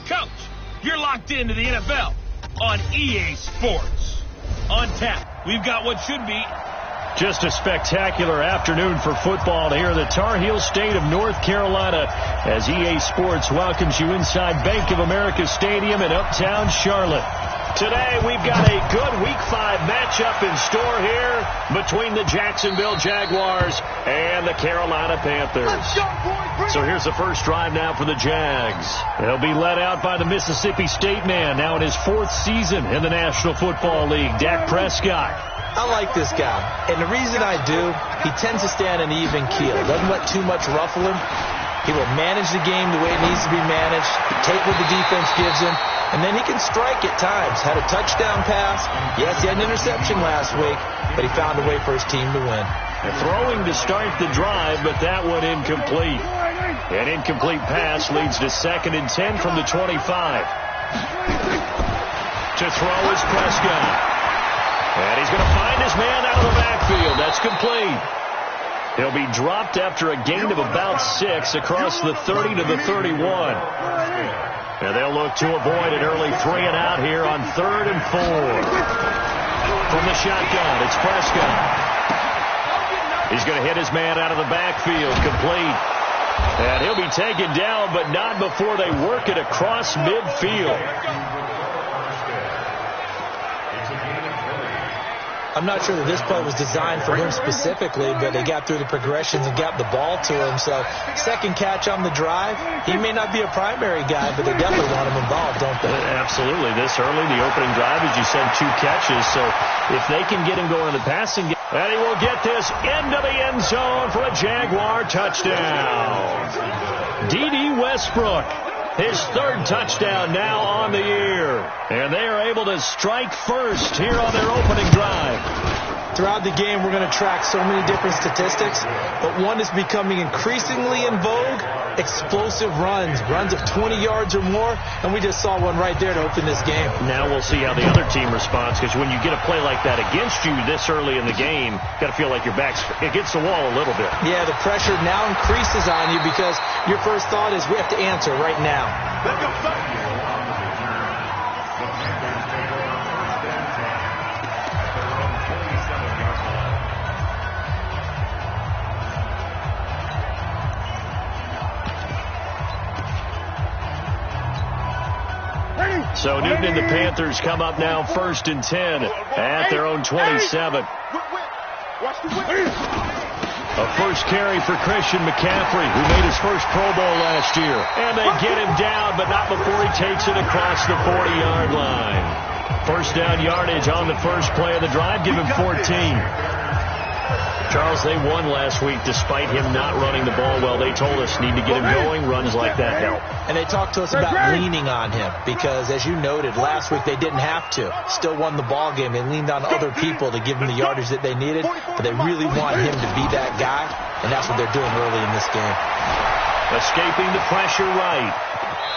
Coach, you're locked into the NFL on EA Sports. On tap, we've got what should be just a spectacular afternoon for football here in the Tar Heel state of North Carolina as EA Sports welcomes you inside Bank of America Stadium in Uptown Charlotte. Today we've got a good Week 5 matchup in store here between the Jacksonville Jaguars and the Carolina Panthers. So here's the first drive now for the Jags. They'll be led out by the Mississippi State man, now in his 4th season in the National Football League, Dak Prescott. I like this guy, and the reason I do, he tends to stand an even keel. Doesn't let too much ruffle him. He will manage the game the way it needs to be managed, take what the defense gives him, and then he can strike at times. Had a touchdown pass. Yes, he had an interception last week, but he found a way for his team to win. Throwing to start the drive, but that one incomplete. An incomplete pass leads to 2nd and 10 from the 25. To throw is Prescott. And he's going to find his man out of the backfield. That's complete. He'll be dropped after a gain of about 6 across the 30 to the 31. And they'll look to avoid an early 3 and out here on 3rd and 4. From the shotgun, it's Prescott. He's going to hit his man out of the backfield, complete. And he'll be taken down, but not before they work it across midfield. I'm not sure that this play was designed for him specifically, but they got through the progressions and got the ball to him. So, second catch on the drive. He may not be a primary guy, but they definitely want him involved, don't they? Absolutely. This early, the opening drive, as you said, 2 catches. So, if they can get him going in the passing game, and he will get this into the end zone for a Jaguar touchdown. D.D. Westbrook. His 3rd touchdown now on the year. And they are able to strike first here on their opening drive. Throughout the game, we're going to track so many different statistics, but one is becoming increasingly in vogue, explosive runs of 20 yards or more, and we just saw one right there to open this game. Now we'll see how the other team responds, because when you get a play like that against you this early in the game, you got to feel like your back's against the wall a little bit. Yeah, the pressure now increases on you because your first thought is we have to answer right now. So Newton and the Panthers come up now 1st and 10 at their own 27. A first carry for Christian McCaffrey, who made his first Pro Bowl last year. And they get him down, but not before he takes it across the 40-yard line. First down yardage on the first play of the drive. Give him 14. Charles, they won last week despite him not running the ball well. They told us need to get him going. Runs like that help. And they talked to us about leaning on him because, as you noted, last week they didn't have to. Still won the ball game. They leaned on other people to give them the yardage that they needed, but they really want him to be that guy, and that's what they're doing early in this game. Escaping the pressure right.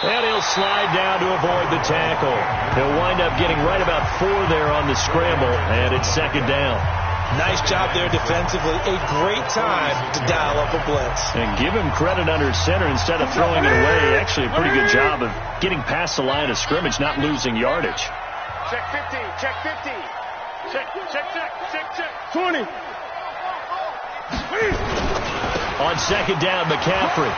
And he'll slide down to avoid the tackle. He'll wind up getting right about 4 there on the scramble, and it's 2nd down. Nice job there defensively. A great time to dial up a blitz. And give him credit under center instead of throwing it away. Actually, a pretty good job of getting past the line of scrimmage, not losing yardage. Check 50. Check 50. Check. 20. On 2nd down, McCaffrey.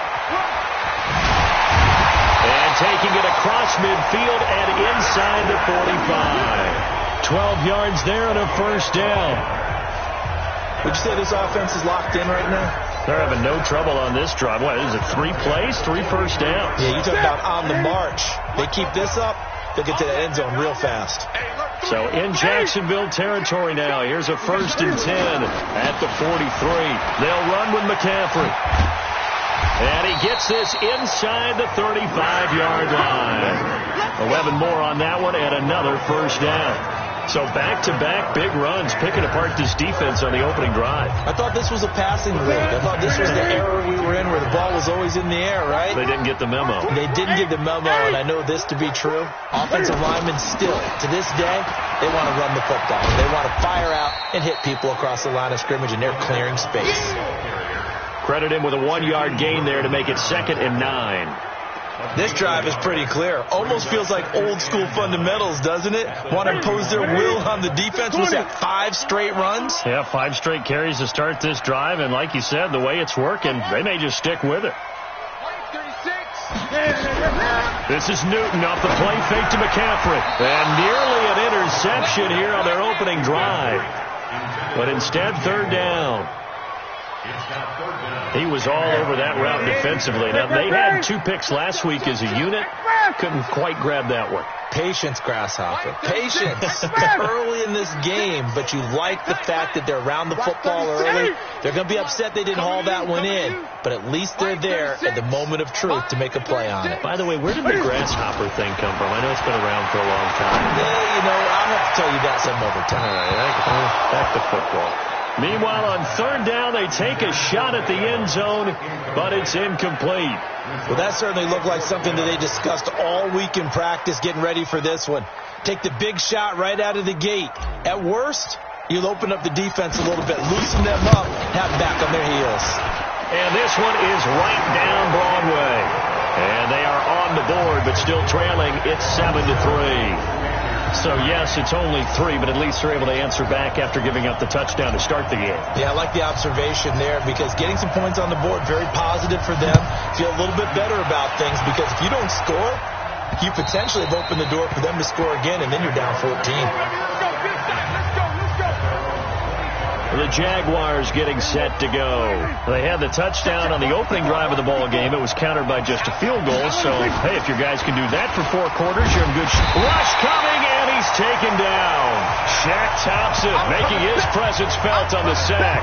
And taking it across midfield and inside the 45. 12 yards there and a first down. Would you say this offense is locked in right now? They're having no trouble on this drive. What is it, 3 plays, 3 first downs? Yeah, you talk about on the march. They keep this up, they'll get to that end zone real fast. So in Jacksonville territory now. Here's a 1st and 10 at the 43. They'll run with McCaffrey. And he gets this inside the 35-yard line. 11 more on that one and another first down. So back-to-back big runs, picking apart this defense on the opening drive. I thought this was a passing league. I thought this was the era we were in where the ball was always in the air, right? They didn't get the memo. They didn't get the memo, and I know this to be true. Offensive linemen still, to this day, they want to run the football. They want to fire out and hit people across the line of scrimmage, and they're clearing space. Credit him with a 1-yard gain there to make it 2nd and 9. This drive is pretty clear. Almost feels like old school fundamentals, doesn't it? Want to impose their will on the defense. Was that 5 straight runs? Yeah, 5 straight carries to start this drive. And like you said, the way it's working, they may just stick with it. This is Newton off the play fake to McCaffrey. And nearly an interception here on their opening drive. But instead, 3rd down. He was all over that route defensively. Now, they had 2 picks last week as a unit. Couldn't quite grab that one. Patience, Grasshopper. Patience. Early in this game, but you like the fact that they're around the football early. They're going to be upset they didn't haul that one in, but at least they're there at the moment of truth to make a play on it. By the way, where did the Grasshopper thing come from? I know it's been around for a long time. Yeah, I'll have to tell you that some other time. All right, back to football. Meanwhile, on 3rd down, they take a shot at the end zone, but it's incomplete. Well, that certainly looked like something that they discussed all week in practice getting ready for this one. Take the big shot right out of the gate. At worst, you'll open up the defense a little bit, loosen them up, have them back on their heels. And this one is right down Broadway. And they are on the board, but still trailing. It's 7-3. So, yes, it's only 3, but at least they're able to answer back after giving up the touchdown to start the game. Yeah, I like the observation there because getting some points on the board, very positive for them. Feel a little bit better about things because if you don't score, you potentially have opened the door for them to score again, and then you're down 14. The Jaguars getting set to go. They had the touchdown on the opening drive of the ball game. It was countered by just a field goal. So, hey, if your guys can do that for 4 quarters, you're in good shape. Rush coming, and he's taken down. Shaq Thompson making his presence felt on the sack.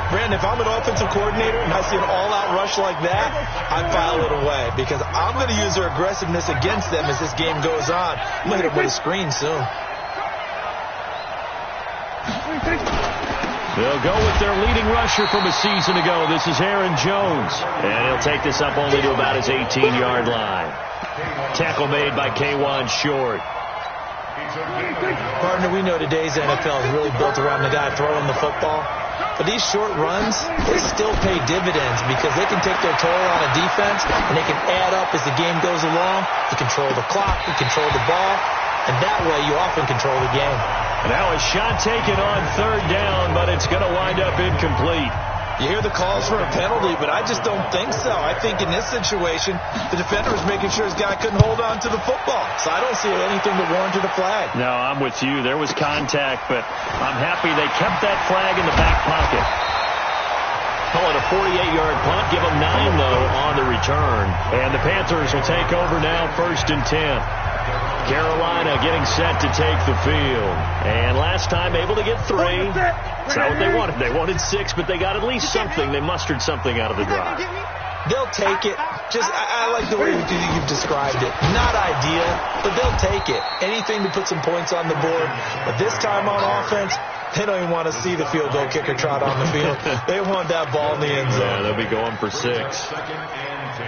Brandon, if I'm an offensive coordinator and I see an all-out rush like that, I file it away because I'm going to use their aggressiveness against them as this game goes on. I'm going to hit them with a screen soon. They'll go with their leading rusher from a season ago. This is Aaron Jones. And he'll take this up only to about his 18-yard line. Tackle made by K'Wan Short. Partner, we know today's NFL is really built around the guy throwing the football. But these short runs, they still pay dividends because they can take their toll on a defense and they can add up as the game goes along. You control the clock, you control the ball, and that way you often control the game. Now a shot taken on 3rd down, but it's going to wind up incomplete. You hear the calls for a penalty, but I just don't think so. I think in this situation, the defender was making sure his guy couldn't hold on to the football. So I don't see anything that warranted a flag. No, I'm with you. There was contact, but I'm happy they kept that flag in the back pocket. Call it a 48-yard punt. Give them 9, though, on the return. And the Panthers will take over now, 1st and 10. Carolina getting set to take the field. And last time able to get 3. That's not what they wanted. They wanted 6, but they got at least something. They mustered something out of the drive. They'll take it. I like the way you've described it. Not ideal, but they'll take it. Anything to put some points on the board. But this time on offense, they don't even want to see the field goal kicker trot on the field. They want that ball in the end zone. Yeah, they'll be going for 6.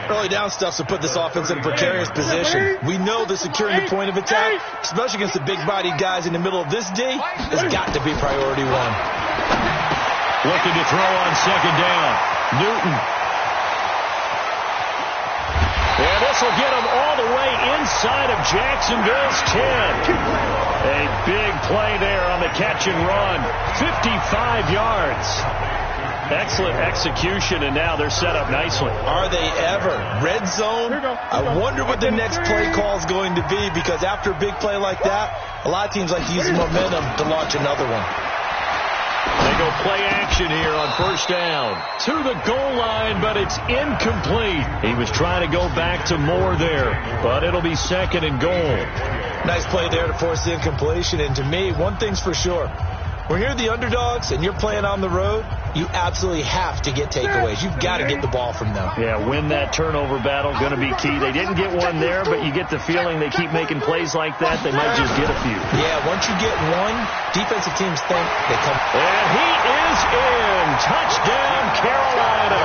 Early down stuff to put this offense in a precarious position. We know that securing the point of attack, especially against the big-bodied guys in the middle of this D, has got to be priority 1. Looking to throw on 2nd down. Newton. And this will get him all the way inside of Jacksonville's 10. A big play there on the catch and run. 55 yards. Excellent execution, and now they're set up nicely. Are they ever? Red zone? I wonder what the next play call is going to be because after a big play like that, a lot of teams like to use the momentum to launch another one. They go play action here on 1st down. To the goal line, but it's incomplete. He was trying to go back to Moore there, but it'll be 2nd and goal. Nice play there to force the incompletion, and to me, one thing's for sure. When you're the underdogs and you're playing on the road, you absolutely have to get takeaways. You've got to get the ball from them. Yeah, win that turnover battle, going to be key. They didn't get one there, but you get the feeling they keep making plays like that, they might just get a few. Yeah, once you get one, defensive teams think they come. And he is in. Touchdown, Carolina.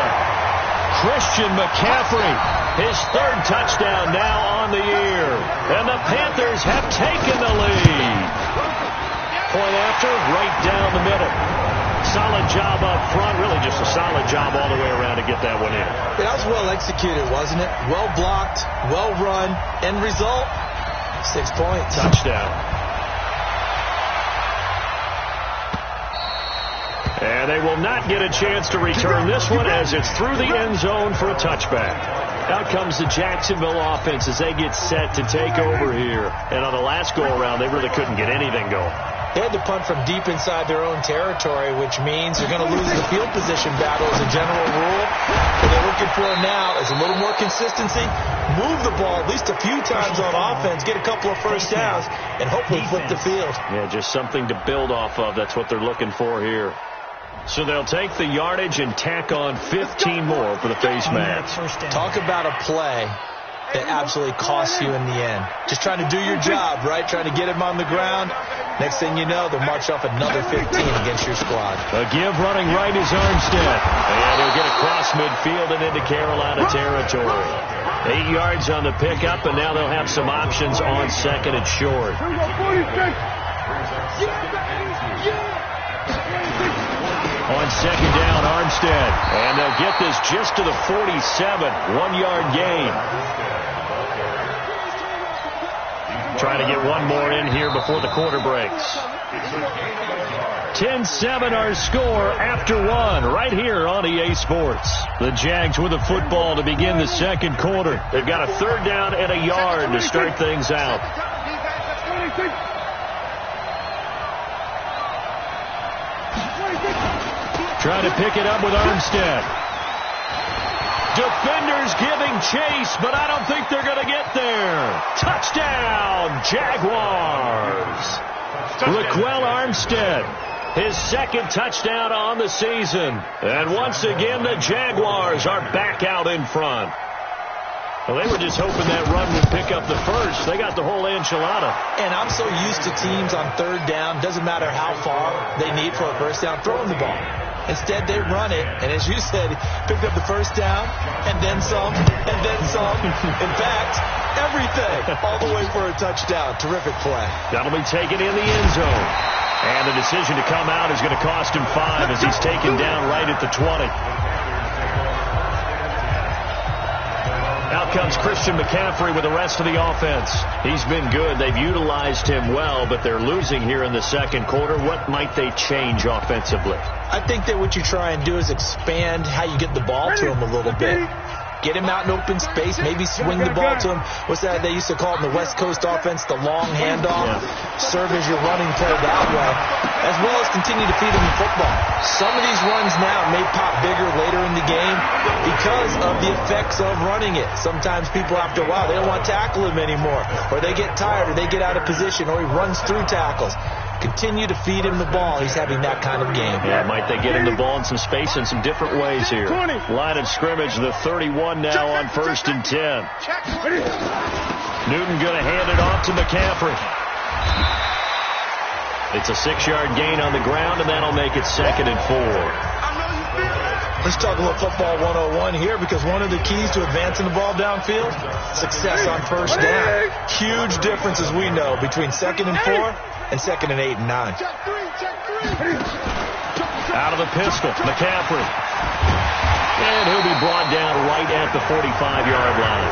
Christian McCaffrey, his 3rd touchdown now on the year. And the Panthers have taken the lead. Point after, right down the middle. Solid job up front. Really just a solid job all the way around to get that one in. That was well executed, wasn't it? Well blocked, well run. End result, 6 points. Touchdown. And they will not get a chance to return this one as it's through the end zone for a touchback. Out comes the Jacksonville offense as they get set to take over here. And on the last go-around, they really couldn't get anything going. They had to punt from deep inside their own territory, which means they're going to lose the field position battle as a general rule. What they're looking for now is a little more consistency, move the ball at least a few times on offense, get a couple of first downs, and hopefully flip the field. Yeah, just something to build off of. That's what they're looking for here. So they'll take the yardage and tack on 15 more for the face mask. Talk about a play that absolutely costs you in the end. Just trying to do your job, right? Trying to get him on the ground. Next thing you know, they'll march off another 15 against your squad. A give running right is Armstead. And he'll get across midfield and into Carolina territory. 8 yards on the pickup, and now they'll have some options on second and short. On second down, Armstead. And they'll get this just to the 47. 1-yard gain. Trying to get one more in here before the quarter breaks. 10-7 our score after one right here on EA Sports. The Jags with the football to begin the second quarter. They've got a third down and a yard to start things out. Trying to pick it up with Armstead. Defenders giving chase, but I don't think they're going to get there. Touchdown, Jaguars. Laquell Armstead, his second touchdown on the season. And once again, the Jaguars are back out in front. Well, they were just hoping that run would pick up the first. They got the whole enchilada. And I'm so used to teams on third down, doesn't matter how far they need for a first down, throwing the ball. Instead, they run it, and as you said, picked up the first down, and then some, and then some. In fact, everything, all the way for a touchdown. Terrific play. That'll be taken in the end zone. And the decision to come out is going to cost him 5 as he's taken down right at the 20. Out comes Christian McCaffrey with the rest of the offense. He's been good. They've utilized him well, but they're losing here in the second quarter. What might they change offensively? I think that what you try and do is expand how you get the ball to him a little bit. Get him out in open space, maybe swing the ball to him. What's that they used to call it in the West Coast offense, the long handoff? Yeah. Serve as your running play that way, as well as continue to feed him the football. Some of these runs now may pop bigger later in the game because of the effects of running it. Sometimes people, after a while, they don't want to tackle him anymore, or they get tired, or they get out of position, or he runs through tackles. Continue to feed him the ball. He's having that kind of game. Yeah, might they get him the ball in some space in some different ways here. Line of scrimmage, the 31 now on 1st and 10. Newton going to hand it off to McCaffrey. It's a 6-yard gain on the ground, and that'll make it 2nd and 4. Let's talk about football 101 here, because one of the keys to advancing the ball downfield, success on first down. Huge difference, as we know, between 2nd and 4 and 2nd and 8 and 9. Out of the pistol, McCaffrey. And he'll be brought down right at the 45-yard line.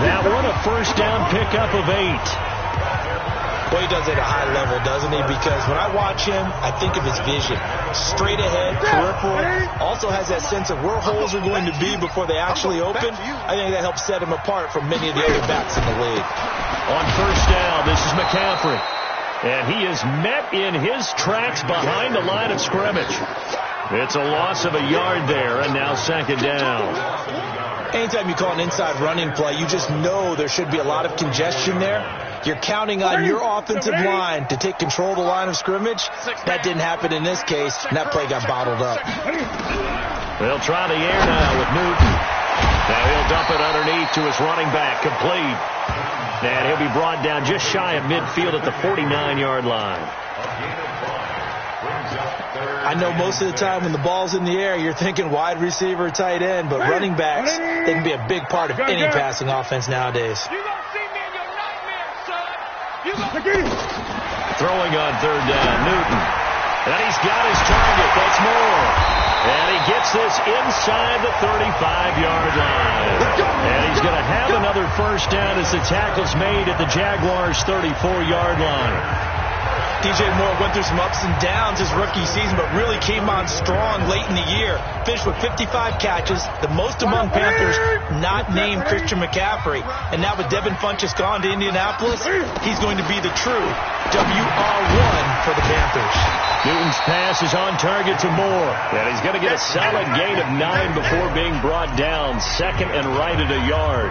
That one, a first down pickup of 8. Well, he does it at a high level, doesn't he? Because when I watch him, I think of his vision. Straight ahead, peripheral. Also has that sense of where holes are going to be before they actually open. I think that helps set him apart from many of the other backs in the league. On first down, this is McCaffrey. And he is met in his tracks behind the line of scrimmage. It's a loss of a yard there, and now 2nd down. Anytime you call an inside running play, you just know there should be a lot of congestion there. You're counting on your offensive line to take control of the line of scrimmage. That didn't happen in this case, and that play got bottled up. They'll try the air now with Newton. Now he'll dump it underneath to his running back, complete. And he'll be brought down just shy of midfield at the 49-yard line. I know most of the time when the ball's in the air, you're thinking wide receiver, tight end, but running backs, they can be a big part of any passing offense nowadays. Throwing on third down, Newton. And he's got his target. That's more. And he gets this inside the 35-yard line. And he's going to have another first down as the tackle's made at the Jaguars' 34-yard line. DJ Moore went through some ups and downs his rookie season, but really came on strong late in the year. Finished with 55 catches, the most among Panthers not named Christian McCaffrey. And now with Devin Funchess gone to Indianapolis, he's going to be the true WR1 for the Panthers. Newton's pass is on target to Moore. And he's going to get a solid gain of 9 before being brought down. Second and right at a yard.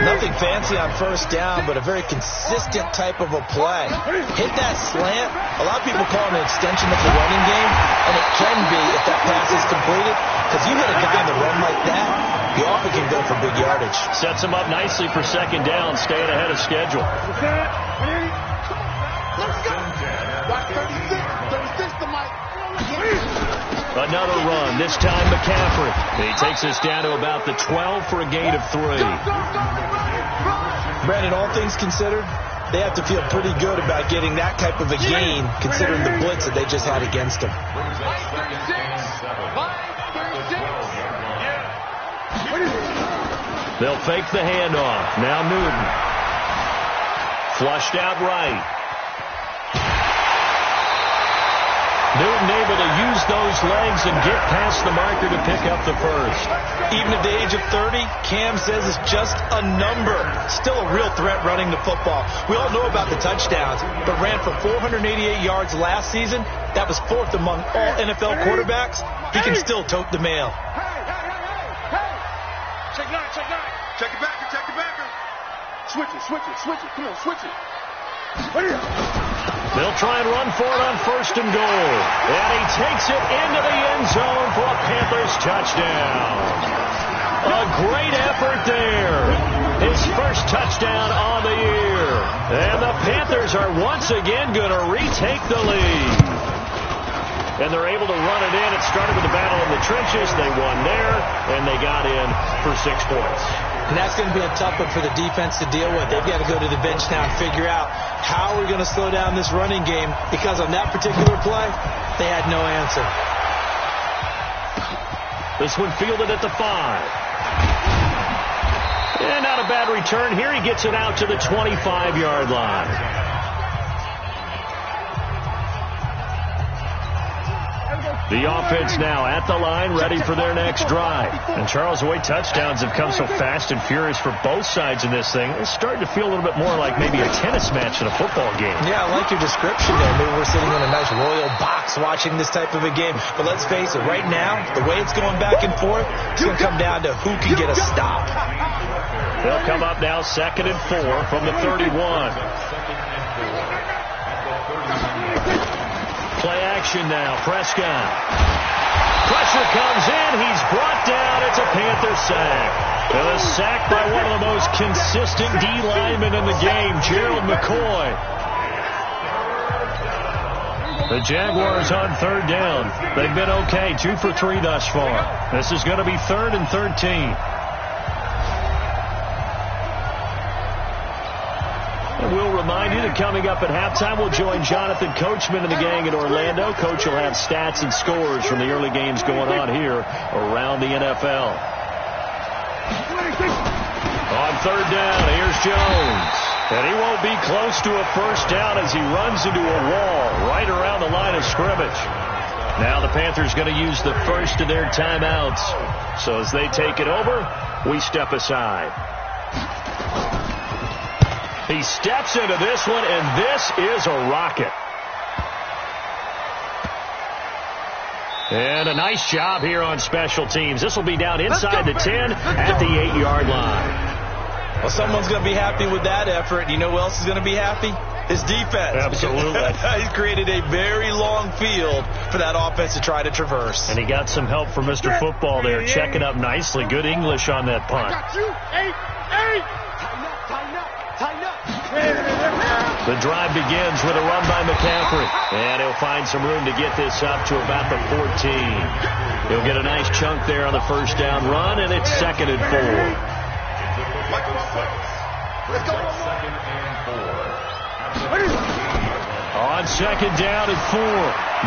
Nothing fancy on first down, but a very consistent type of a play. Hit that slant. A lot of people call it an extension of the running game, and it can be if that pass is completed, because you hit a guy on the run like that, you often can go for big yardage. Sets him up nicely for second down, staying ahead of schedule. Another run, this time McCaffrey. He takes us down to about the 12 for a gain of 3. Brandon, all things considered, they have to feel pretty good about getting that type of a gain, considering the blitz that they just had against them. They'll fake the handoff. Now Newton. Flushed out right. Newton able to use those legs and get past the marker to pick up the first. Even at the age of 30, Cam says it's just a number. Still a real threat running the football. We all know about the touchdowns, but ran for 488 yards last season. That was 4th among all NFL quarterbacks. He can still tote the mail. Check it backer. Switch it. Come on, switch it. They'll try and run for it on first and goal. And he takes it into the end zone for a Panthers touchdown. A great effort there. His first touchdown on the year. And the Panthers are once again going to retake the lead. And they're able to run it in. It started with a battle in the trenches. They won there, and they got in for 6 points. And that's going to be a tough one for the defense to deal with. They've got to go to the bench now and figure out how we're going to slow down this running game, because on that particular play, they had no answer. This one fielded at the 5. And not a bad return here. He gets it out to the 25-yard line. The offense now at the line, ready for their next drive. And Charles, the way touchdowns have come so fast and furious for both sides in this thing, it's starting to feel a little bit more like maybe a tennis match in a football game. Yeah, I like your description there. Maybe we're sitting in a nice royal box watching this type of a game. But let's face it, right now, the way it's going back and forth, it's going to come down to who can get a stop. They'll come up now 2nd and 4 from the 31. Play action now. Prescott. Pressure comes in. He's brought down. It's a Panther sack. And a sack by one of the most consistent D linemen in the game, Gerald McCoy. The Jaguars on 3rd down. They've been okay. 2 for 3 thus far. This is going to be 3rd and 13. We'll remind you that coming up at halftime, we'll join Jonathan Coachman and the gang in Orlando. Coach will have stats and scores from the early games going on here around the NFL. On 3rd down, here's Jones. And he won't be close to a first down as he runs into a wall right around the line of scrimmage. Now the Panthers going to use the first of their timeouts. So as they take it over, we step aside. He steps into this one, and this is a rocket. And a nice job here on special teams. This will be down inside the 10 at the 8-yard line. Well, someone's going to be happy with that effort. You know who else is going to be happy? His defense. Absolutely. He's created a very long field for that offense to try to traverse. And he got some help from Mr. Football there, checking up nicely. Good English on that punt. The drive begins with a run by McCaffrey. And he'll find some room to get this up to about the 14. He'll get a nice chunk there on the first down run, and it's 2nd and 4. On second down and 4,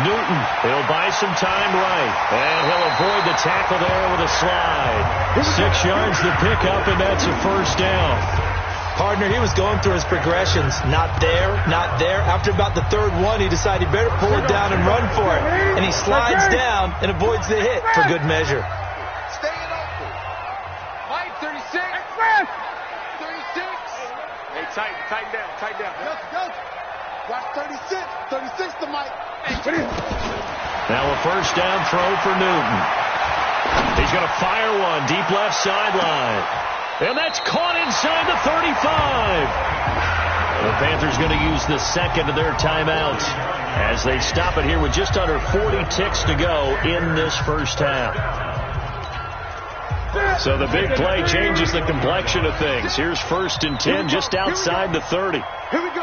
Newton, he'll buy some time right, and he'll avoid the tackle there with a slide. 6 yards the pickup, and that's a first down. Partner, he was going through his progressions. Not there, not there. After about the third one, he decided he better pull it down and run for it. And he slides down and avoids the hit for good measure. Staying open. Mike, 36. 36. Hey, tighten down. Go. Watch 36. 36 to Mike. Now a first down throw for Newton. He's going to fire one deep left sideline. And that's caught inside the 35. The Panthers going to use the second of their timeouts as they stop it here with just under 40 ticks to go in this first half. So the big play changes the complexion of things. Here's 1st and 10 just outside the 30. Here we go.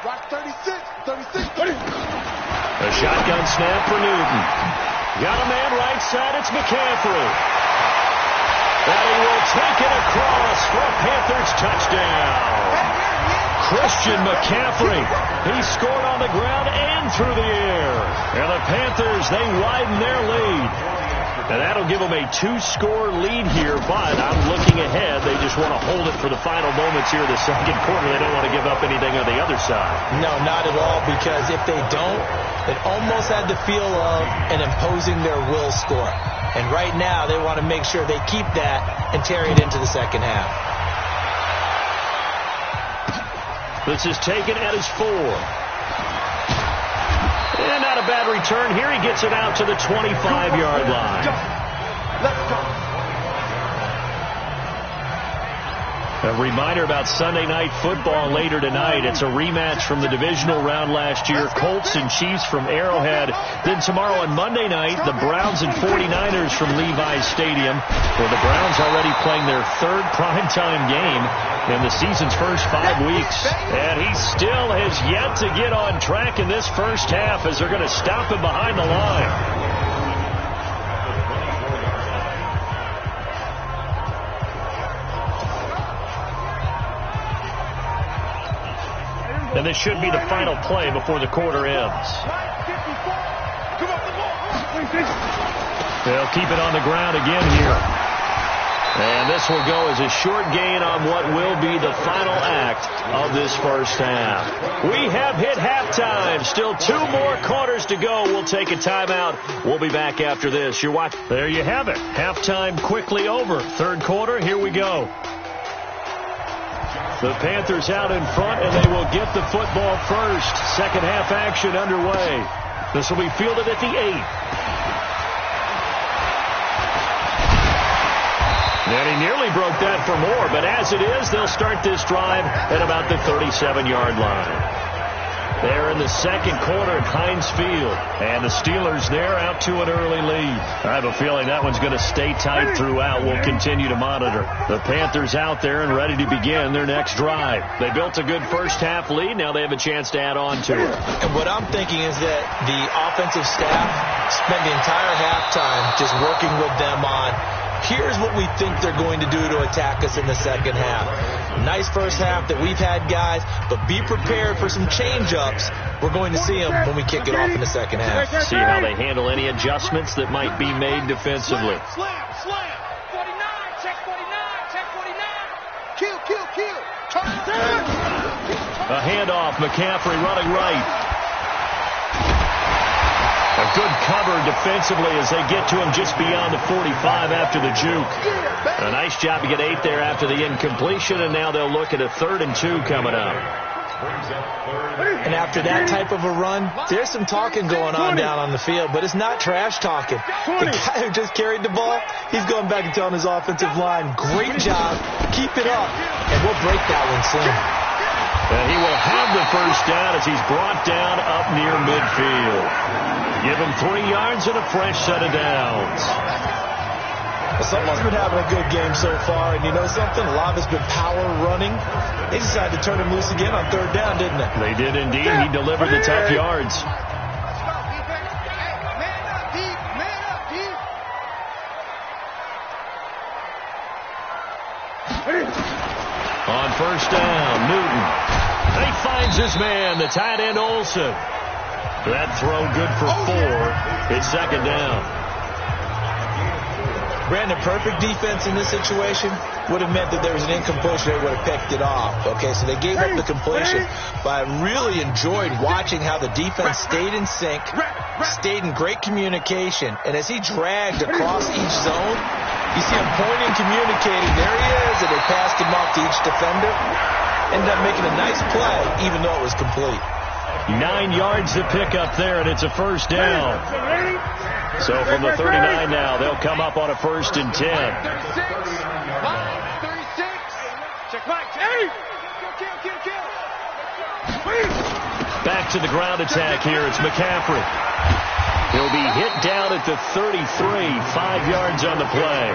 Watch 36. A shotgun snap for Newton. Got a man right side. It's McCaffrey. And he will take it across for a Panthers touchdown. Christian McCaffrey. He scored on the ground and through the air. And the Panthers, they widen their lead. And that'll give them a 2-score lead here, but I'm looking ahead. They just want to hold it for the final moments here in the second quarter. They don't want to give up anything on the other side. No, not at all, because if they don't, it almost had the feel of an imposing their will score. And right now, they want to make sure they keep that and carry it into the second half. This is taken at his 4. And not a bad return here. He gets it out to the 25-yard line. Let's go. A reminder about Sunday Night Football later tonight. It's a rematch from the divisional round last year. Colts and Chiefs from Arrowhead. Then tomorrow on Monday night, the Browns and 49ers from Levi's Stadium, where the Browns already playing their 3rd primetime game in the season's first 5 weeks. And he still has yet to get on track in this first half as they're going to stop him behind the line. And this should be the final play before the quarter ends. They'll keep it on the ground again here. And this will go as a short gain on what will be the final act of this first half. We have hit halftime. Still 2 more quarters to go. We'll take a timeout. We'll be back after this. You're watching. There you have it. Halftime quickly over. 3rd quarter, here we go. The Panthers out in front, and they will get the football first. Second half action underway. This will be fielded at the 8. And he nearly broke that for more, but as it is, they'll start this drive at about the 37-yard line. They're in the second quarter at Heinz Field, and the Steelers there out to an early lead. I have a feeling that one's going to stay tight throughout. We'll continue to monitor. The Panthers out there and ready to begin their next drive. They built a good first half lead. Now they have a chance to add on to it. And what I'm thinking is that the offensive staff spent the entire halftime just working with them on, here's what we think they're going to do to attack us in the second half. Nice first half that we've had, guys, but be prepared for some change-ups. We're going to see them when we kick it off in the second half. See how they handle any adjustments that might be made defensively. Slam. 49, check 49. Kill. A handoff, McCaffrey running right. A good cover defensively as they get to him just beyond the 45 after the juke. A nice job to get 8 there after the incompletion, and now they'll look at a 3rd and 2 coming up. And after that type of a run, there's some talking going on down on the field, but it's not trash talking. The guy who just carried the ball, he's going back and telling his offensive line, great job, keep it up, and we'll break that one soon. And he will have the first down as he's brought down up near midfield. Give him 3 yards and a fresh set of downs. Someone's been having a good game so far, and you know something? A lot of it's been power running. They decided to turn him loose again on 3rd down, didn't they? They did indeed. He delivered the tough yards. first down. Newton. He finds his man, the tight end Olsen. That throw good for 4. It's second down. Brandon, perfect defense in this situation would have meant that there was an incompletion. They would have picked it off. Okay, so they gave up the completion, but I really enjoyed watching how the defense stayed in sync, stayed in great communication, and as he dragged across each zone, you see him pointing, communicating. There he is, and they passed him off to each defender. Ended up making a nice play, even though it was complete. 9 yards to pick up there, and it's a first down. So from the 39 now, they'll come up on a 1st and 10. 36. Check back. Hey! Back to the ground attack here. It's McCaffrey. He'll be hit down at the 33. 5 yards on the play.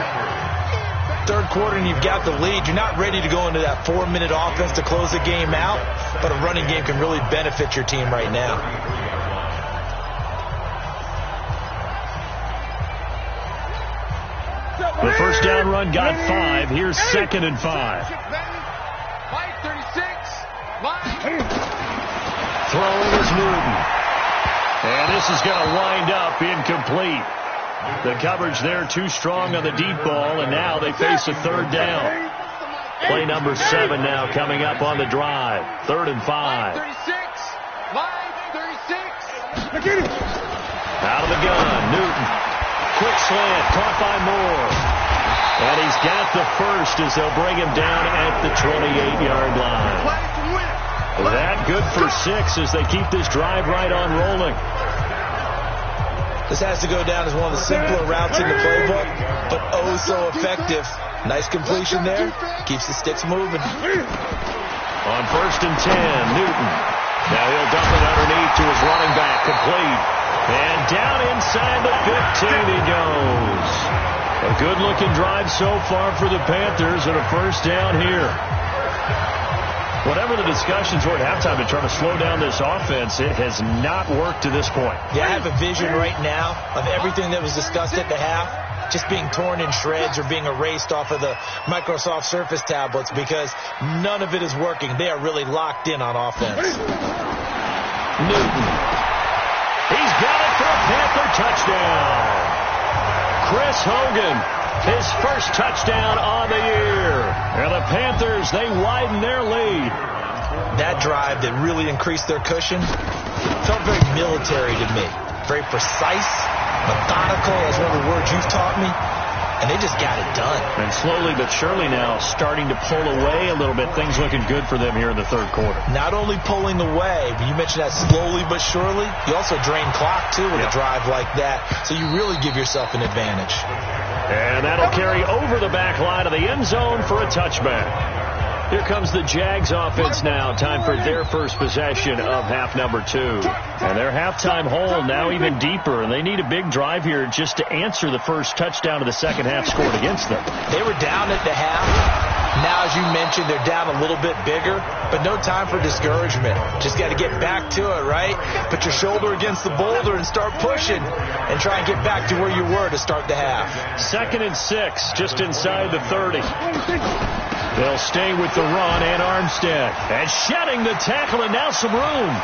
Third quarter and you've got the lead. You're not ready to go into that 4-minute offense to close the game out, but a running game can really benefit your team right now. The first down run got 5. Here's 2nd and 5. Throwing is Newton. And this is going to wind up incomplete. The coverage there too strong on the deep ball, and now they face a 3rd down. Play number 7 now coming up on the drive. 3rd and 5. Out of the gun, Newton. Quick slant, caught by Moore. And he's got the first as they'll bring him down at the 28-yard line. That good for 6 as they keep this drive right on rolling. This has to go down as one of the simpler routes in the playbook, but oh so effective. Nice completion there. Keeps the sticks moving. On 1st and 10, Newton. Now he'll dump it underneath to his running back, complete. And down inside the 15 he goes. A good-looking drive so far for the Panthers and a first down here. Whatever the discussions were at halftime to try to slow down this offense, it has not worked to this point. Yeah, I have a vision right now of everything that was discussed at the half just being torn in shreds or being erased off of the Microsoft Surface tablets because none of it is working. They are really locked in on offense. Newton. He's got it for a Panther touchdown. Chris Hogan, his first touchdown on the year. And the Panthers, they widen their lead. That drive that really increased their cushion felt very military to me. Very precise, methodical, that's one of the words you've taught me. And they just got it done. And slowly but surely now starting to pull away a little bit. Things looking good for them here in the 3rd quarter. Not only pulling away, but you mentioned that slowly but surely. You also drain clock, too, with a drive like that. So you really give yourself an advantage. And that'll carry over the back line of the end zone for a touchback. Here comes the Jags offense now. Time for their first possession of half number 2. And their halftime hole now even deeper. And they need a big drive here just to answer the first touchdown of the second half scored against them. They were down at the half. Now, as you mentioned, they're down a little bit bigger, but no time for discouragement. Just got to get back to it, right? Put your shoulder against the boulder and start pushing and try and get back to where you were to start the half. 2nd and 6, just inside the 30. They'll stay with the run, and Armstead. And shedding the tackle, and now some room.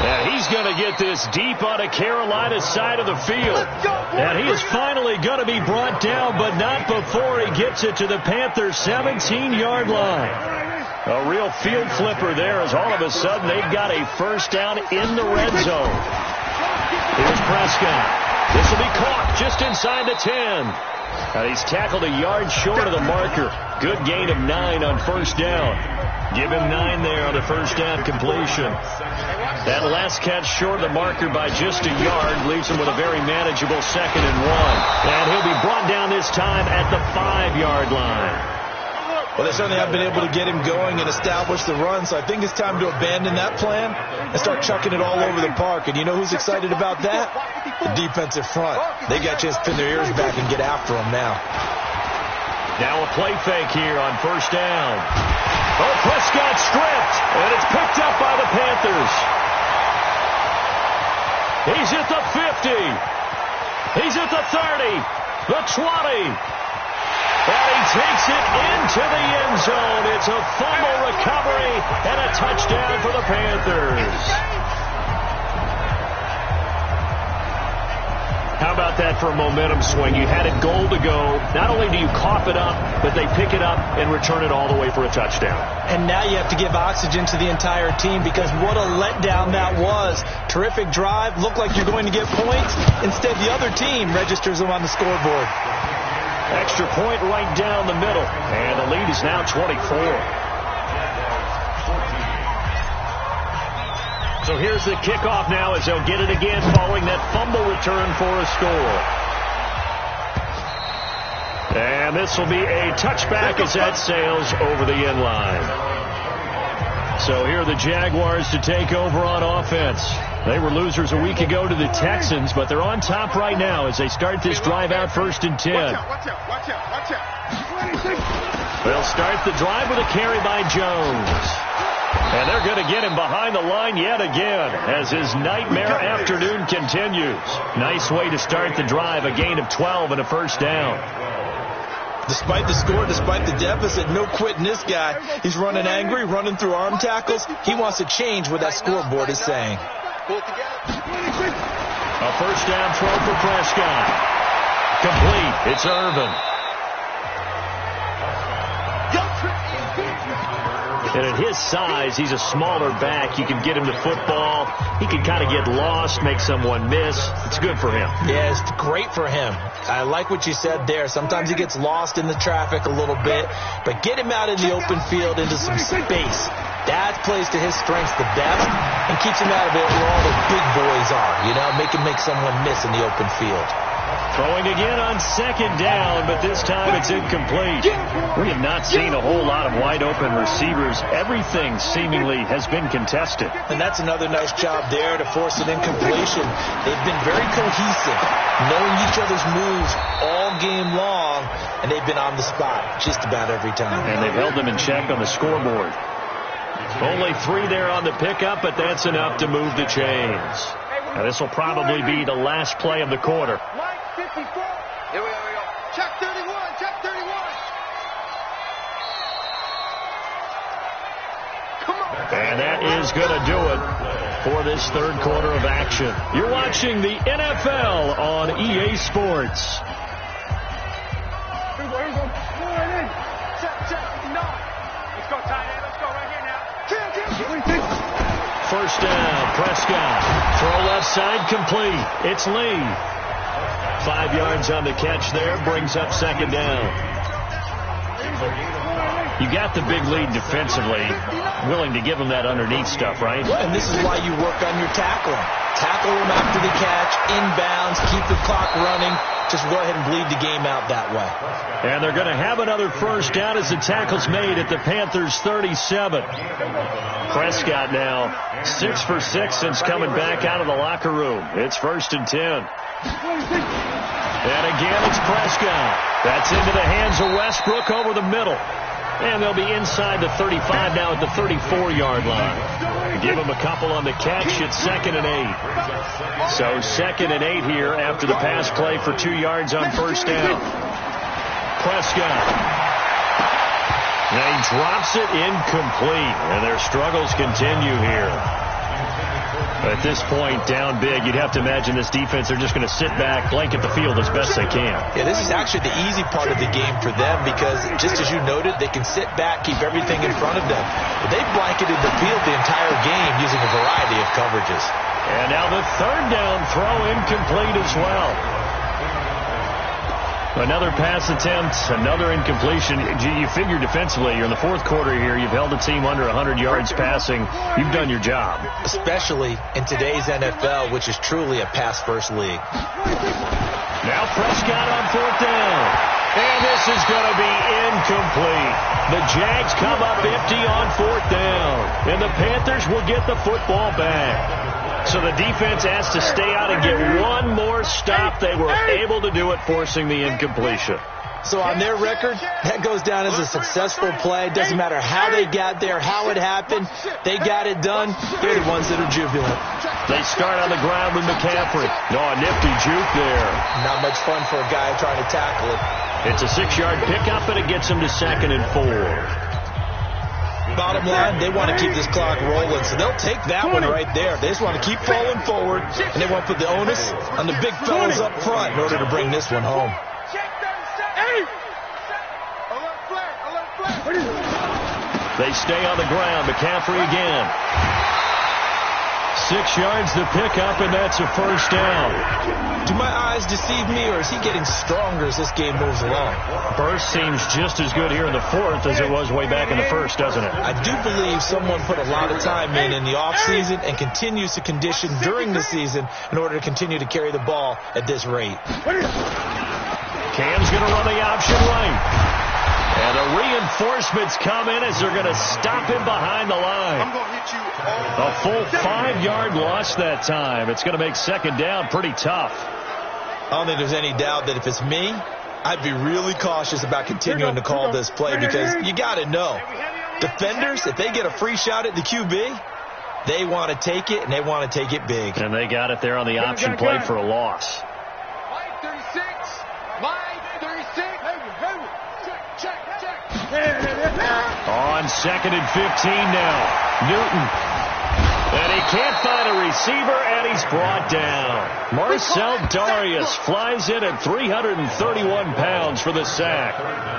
And he's going to get this deep on a Carolina side of the field. And he is finally going to be brought down, but not before he gets it to the Panthers' 17-yard line. A real field flipper there as all of a sudden they've got a first down in the red zone. Here's Prescott. This will be caught just inside the 10. And he's tackled a yard short of the marker. Good gain of 9 on first down. Give him 9 there on the first down completion. That last catch short of the marker by just a yard leaves him with a very manageable 2nd and 1. And he'll be brought down this time at the 5-yard line. Well, they certainly have been able to get him going and establish the run, so I think it's time to abandon that plan and start chucking it all over the park. And you know who's excited about that? The defensive front. They got a chance to pin their ears back and get after him now. Now a play fake here on first down. Oh, Prescott stripped, and it's picked up by the Panthers. He's at the 50. He's at the 30, the 20. And he takes it into the end zone. It's a fumble recovery and a touchdown for the Panthers. How about that for a momentum swing? You had it goal to go. Not only do you cough it up, but they pick it up and return it all the way for a touchdown. And now you have to give oxygen to the entire team because what a letdown that was. Terrific drive. Looked like you're going to get points. Instead, the other team registers them on the scoreboard. Extra point right down the middle. And the lead is now 24. So here's the kickoff now as they'll get it again following that fumble return for a score. And this will be a touchback as that sails over the end line. So here are the Jaguars to take over on offense. They were losers a week ago to the Texans, but they're on top right now as they start this drive out 1st and 10. Watch out. They'll start the drive with a carry by Jones. And they're going to get him behind the line yet again as his nightmare afternoon continues. Nice way to start the drive, a gain of 12 and a first down. Despite the score, despite the deficit, no quitting this guy. He's running angry, running through arm tackles. He wants to change what that scoreboard is saying. A first down throw for Prescott. Complete. It's Irvin. And at his size, he's a smaller back. You can get him to football. He can kind of get lost, make someone miss. It's good for him. Yeah, it's great for him. I like what you said there. Sometimes he gets lost in the traffic a little bit, but get him out in the open field into some space. That plays to his strengths the best and keeps him out of it where all the big boys are, you know, make someone miss in the open field. Throwing again on 2nd down, but this time it's incomplete. We have not seen a whole lot of wide-open receivers. Everything seemingly has been contested. And that's another nice job there to force an incompletion. They've been very cohesive, knowing each other's moves all game long, and they've been on the spot just about every time. And they've held them in check on the scoreboard. Only 3 there on the pickup, but that's enough to move the chains. Now this will probably be the last play of the quarter. 54. Here we go. Check 31. Check 31. Come on. And that is going to do it for this 3rd quarter of action. You're watching the NFL on EA Sports. Here we go. Check. 9. Let's go, tight end. Let's go right here now. First down, Prescott. Throw left side, complete. It's Lee. 5 yards on the catch there, brings up 2nd down. You got the big lead defensively, willing to give him that underneath stuff, right? And this is why you work on your tackling. Tackle him after the catch, inbounds, keep the clock running. Just go ahead and bleed the game out that way. And they're going to have another first down as the tackle's made at the Panthers' 37. Prescott now 6 for 6 since coming back out of the locker room. It's 1st and 10. And again, it's Prescott. That's into the hands of Westbrook over the middle. And they'll be inside the 35 now at the 34-yard line. Give him a couple on the catch. It's 2nd and 8. So 2nd and 8 here after the pass play for 2 yards on first down. Prescott. And he drops it incomplete. And their struggles continue here. At this point, down big, you'd have to imagine this defense, they're just going to sit back, blanket the field as best they can. Yeah, this is actually the easy part of the game for them because, just as you noted, they can sit back, keep everything in front of them. But they've blanketed the field the entire game using a variety of coverages. And now the 3rd down throw incomplete as well. Another pass attempt, another incompletion. You figure defensively, you're in the 4th quarter here. You've held the team under 100 yards passing. You've done your job. Especially in today's NFL, which is truly a pass-first league. Now Prescott on 4th down. And this is going to be incomplete. The Jags come up empty on 4th down. And the Panthers will get the football back. So the defense has to stay out and get one more stop. They were able to do it, forcing the incompletion. So on their record, that goes down as a successful play. Doesn't matter how they got there, how it happened. They got it done. They're the ones that are jubilant. They start on the ground with McCaffrey. No, a nifty juke there. Not much fun for a guy trying to tackle it. It's a 6-yard pickup, and it gets him to 2nd and 4. Bottom line, they want to keep this clock rolling, so they'll take that one right there. They just want to keep falling forward, and they want to put the onus on the big fellas up front in order to bring this one home. They stay on the ground. McCaffrey again. 6 yards to pick up, and that's a first down. Do my eyes deceive me, or is he getting stronger as this game moves along? Burst seems just as good here in the 4th as it was way back in the 1st, doesn't it? I do believe someone put a lot of time in the offseason and continues to condition during the season in order to continue to carry the ball at this rate. Cam's going to run the option right. And the reinforcements come in as they're going to stop him behind the line. A full 5-yard loss that time. It's going to make 2nd down pretty tough. I don't think there's any doubt that if it's me, I'd be really cautious about continuing to call this play because you got to know, defenders, if they get a free shot at the QB, they want to take it, and they want to take it big. And they got it there on the option play for a loss. Line 36. Line 36. On 2nd and 15 now. Newton. And he can't find a receiver, and he's brought down. Marcel Darius flies in at 331 pounds for the sack.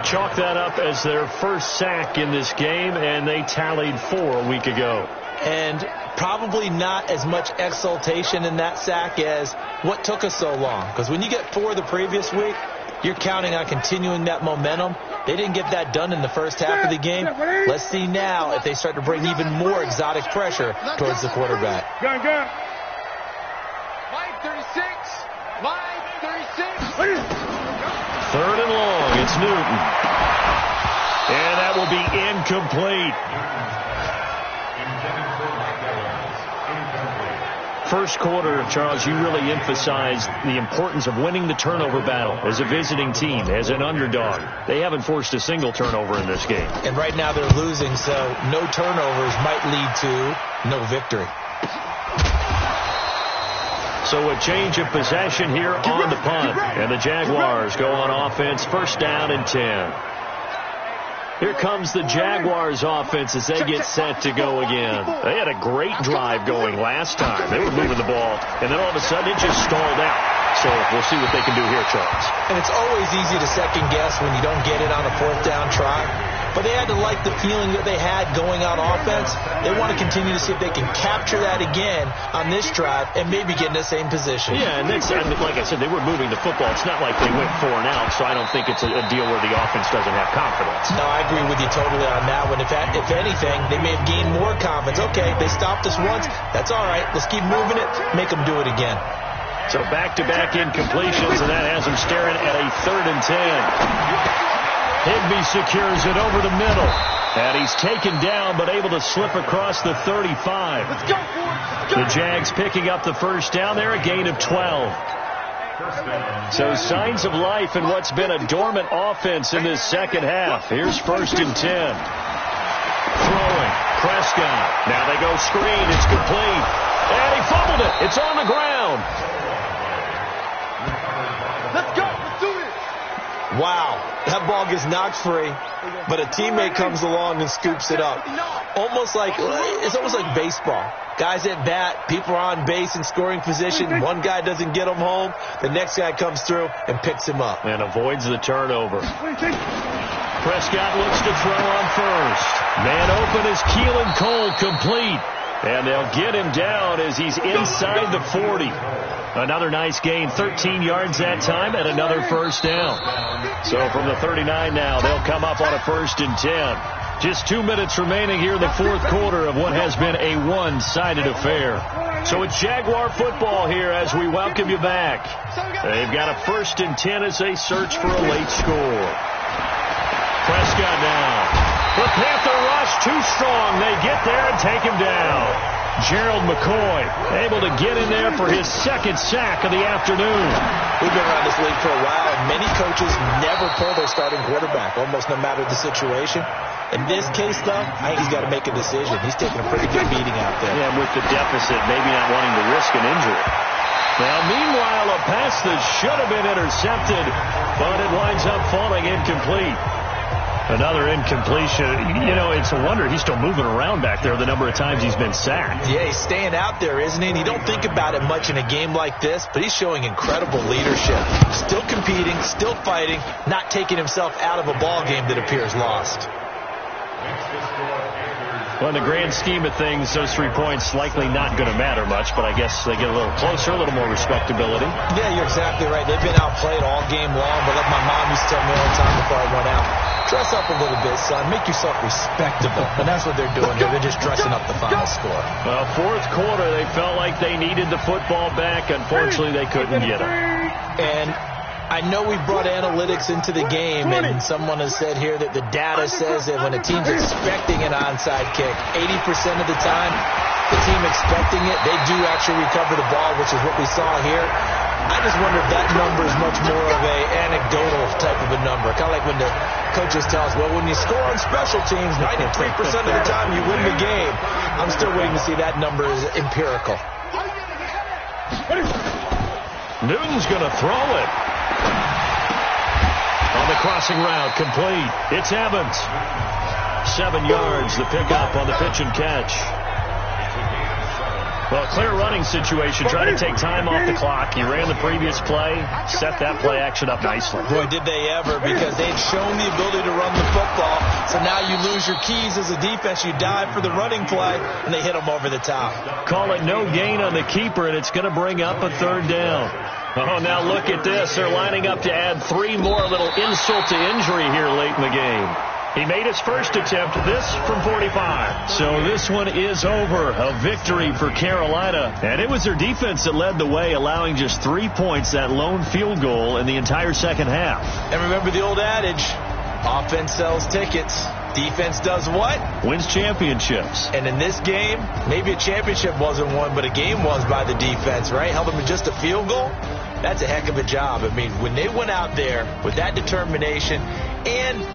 Chalk that up as their first sack in this game, and they tallied 4 a week ago. And probably not as much exultation in that sack as what took us so long. Because when you get 4 the previous week, you're counting on continuing that momentum. They didn't get that done in the first half of the game. Let's see now if they start to bring even more exotic pressure towards the quarterback. Line 36. Line 36. 3rd and long. It's Newton. And that will be incomplete. First quarter, Charles, you really emphasized the importance of winning the turnover battle as a visiting team, as an underdog. They haven't forced a single turnover in this game. And right now they're losing, so no turnovers might lead to no victory. So a change of possession here on the punt. And the Jaguars go on offense, 1st down and 10. Here comes the Jaguars offense as they get set to go again. They had a great drive going last time. They were moving the ball, and then all of a sudden it just stalled out. So we'll see what they can do here, Charles. And it's always easy to second guess when you don't get it on a 4th down try. But they had to like the feeling that they had going on offense. They want to continue to see if they can capture that again on this drive and maybe get in the same position. Yeah, and that's, like I said, they were moving the football. It's not like they went 4 and out, so I don't think it's a deal where the offense doesn't have confidence. No, I agree with you totally on that one. If anything, they may have gained more confidence. Okay, they stopped us once. That's all right. Let's keep moving it. Make them do it again. So back-to-back incompletions, and that has them staring at a 3rd and 10. Higbee secures it over the middle. And he's taken down, but able to slip across the 35. Let's go, boys. The Jags picking up the 1st down there, a gain of 12. So signs of life in what's been a dormant offense in this 2nd half. Here's 1st and 10. Throwing. Prescott. Now they go screen. It's complete. And he fumbled it. It's on the ground. Let's go. Let's do it. Wow, that ball gets knocked free, but a teammate comes along and scoops it up. It's almost like baseball. Guys at bat, people are on base in scoring position. One guy doesn't get him home. The next guy comes through and picks him up. And avoids the turnover. Prescott looks to throw on 1st. Man open is Keelan Cole, complete. And they'll get him down as he's inside the 40. Another nice gain, 13 yards that time, and another 1st down. So from the 39 now, they'll come up on a 1st and 10. Just 2 minutes remaining here in the 4th quarter of what has been a one-sided affair. So it's Jaguar football here as we welcome you back. They've got a 1st and 10 as they search for a late score. Prescott now. The Panther rush too strong. They get there and take him down. Gerald McCoy able to get in there for his second sack of the afternoon. We've been around this league for a while, and many coaches never pull their starting quarterback, almost no matter the situation. In this case, though, I think he's got to make a decision. He's taking a pretty good beating out there. Yeah, with the deficit, maybe not wanting to risk an injury. Now, meanwhile, a pass that should have been intercepted, but it winds up falling incomplete. Another incompletion. You know, it's a wonder he's still moving around back there the number of times he's been sacked. Yeah, he's staying out there, isn't he? And you don't think about it much in a game like this, but he's showing incredible leadership. Still competing, still fighting, not taking himself out of a ball game that appears lost. Well, in the grand scheme of things, those 3 points likely not going to matter much, but I guess they get a little closer, a little more respectability. Yeah, you're exactly right. They've been outplayed all game long, but like my mom used to tell me all the time before I went out, dress up a little bit, son. Make yourself respectable. And that's what they're doing here. They're just dressing up the final score. Well, fourth quarter, they felt like they needed the football back. Unfortunately, they couldn't get it. And I know we brought analytics into the game, and someone has said here that the data says that when a team's expecting an onside kick, 80% of the time, the team expecting it, they do actually recover the ball, which is what we saw here. I just wonder if that number is much more of a anecdotal type of a number. Kind of like when the coaches tell us, well, when you score on special teams, 93% of the time you win the game. I'm still waiting to see that number is empirical. Newton's going to throw it. On the crossing route, complete. It's Evans. 7 yards, the pickup on the pitch and catch. Well, clear running situation, trying to take time off the clock. He ran the previous play, set that play action up nicely. Boy, did they ever, because they'd shown the ability to run the football. So now you lose your keys as a defense. You dive for the running play, and they hit them over the top. Call it no gain on the keeper, and it's going to bring up a third down. Oh, now look at this. They're lining up to add 3 more, a little insult to injury here late in the game. He made his first attempt, this from 45. So this one is over. A victory for Carolina. And it was their defense that led the way, allowing just 3 points, that lone field goal in the entire second half. And remember the old adage, offense sells tickets. Defense does what? Wins championships. And in this game, maybe a championship wasn't won, but a game was by the defense, right? Held them to just a field goal. That's a heck of a job. I mean, when they went out there with that determination and